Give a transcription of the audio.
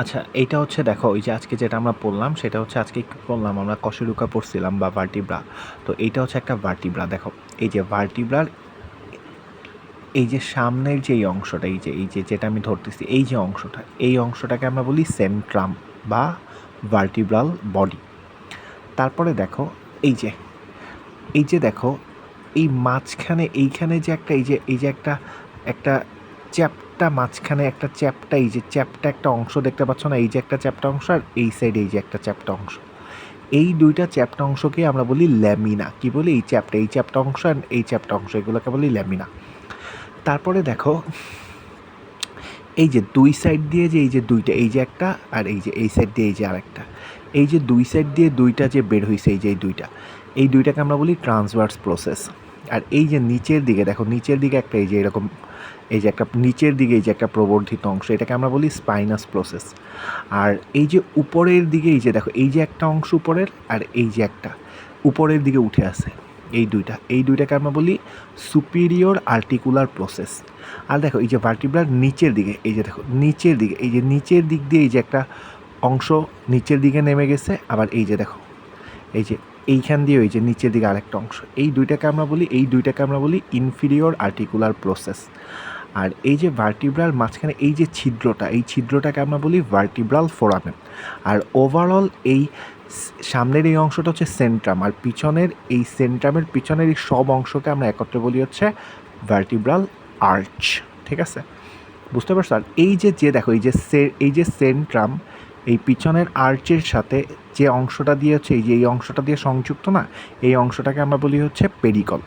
আচ্ছা, এইটা হচ্ছে দেখো ওই যে আজকে যেটা আমরা পড়লাম সেটা হচ্ছে আজকে কি পড়লাম আমরা কশেরুকা পড়ছিলাম বা ভার্টিব্রা। তো এইটা হচ্ছে একটা ভার্টিব্রা। দেখো এই যে ভার্টিব্রার এই যে সামনের যে এই অংশটা এই যে যেটা আমি ধরতেছি এই যে অংশটা এই অংশটাকে আমরা বলি সেন্ট্রাম বা ভার্টিব্রাল বডি। তারপরে দেখো এই যে দেখো এই মাঝখানে এইখানে যে একটা এই যে একটা একটা চ্যাপ্টা মাঝখানে একটা চ্যাপ্টা এই যে চ্যাপ্টা একটা অংশ দেখতে পাচ্ছ না, এই যে একটা চ্যাপ্টা অংশ আর এই সাইডে এই যে একটা চ্যাপ্টা অংশ, এই দুইটা চ্যাপ্টা অংশকে আমরা বলি ল্যামিনা। কি বলি? এই চ্যাপ্টা অংশ আর এই চ্যাপ্টা অংশ এগুলোকে বলি ল্যামিনা। তারপরে দেখো এই যে দুই সাইড দিয়ে যে এই যে দুইটা এই যে একটা আর এই যে এই সাইড দিয়ে এই যে আরেকটা, এই যে দুই সাইড দিয়ে দুইটা যে বের হয়েছে এই যে এই দুইটাকে আমরা বলি ট্রান্সভার্স প্রসেস। আর এই যে নিচের দিকে দেখো নিচের দিকে একটা এই যে এরকম এই যে একটা নিচের দিকে এই যে একটা প্রবর্ধিত অংশ এটাকে আমরা বলি স্পাইনাস প্রসেস। আর এই যে উপরের দিকে এই যে দেখো এই যে একটা অংশ উপরের আর এই যে একটা উপরের দিকে উঠে আসে এই দুইটাকে আমরা বলি সুপিরিয়র আর্টিকুলার প্রসেস। আর দেখো এই যে ভার্টিব্রার নিচের দিকে এই যে দেখো নিচের দিকে এই যে নিচের দিক দিয়ে এই যে একটা অংশ নিচের দিকে নেমে গেছে, আবার এই যে দেখো এই যে এইখান দিয়ে ওই যে নিচের দিকে আরেকটা অংশ, এই দুইটাকে আমরা বলি ইনফিরিয়র আর্টিকুলার প্রসেস। আর এই যে ভার্টিব্রাল মাঝখানে এই যে ছিদ্রটা এই ছিদ্রটাকে আমরা বলি ভার্টিব্রাল ফোরামেন। আর ওভারঅল এই সামনের এই অংশটা হচ্ছে সেন্ট্রাম, আর পিছনের এই সেন্ট্রামের পিছনের এই সব অংশকে আমরা একত্রে বলি হচ্ছে ভার্টিব্রাল আর্চ। ঠিক আছে, বুঝতে পারছো? আর এই যে দেখো এই যে সেন্ট্রাম এই পিছনের আর্চের সাথে যে অংশটা দিয়ে হচ্ছে এই অংশটা দিয়ে সংযুক্ত না, এই অংশটাকে আমরা বলি হচ্ছে পেরিকল।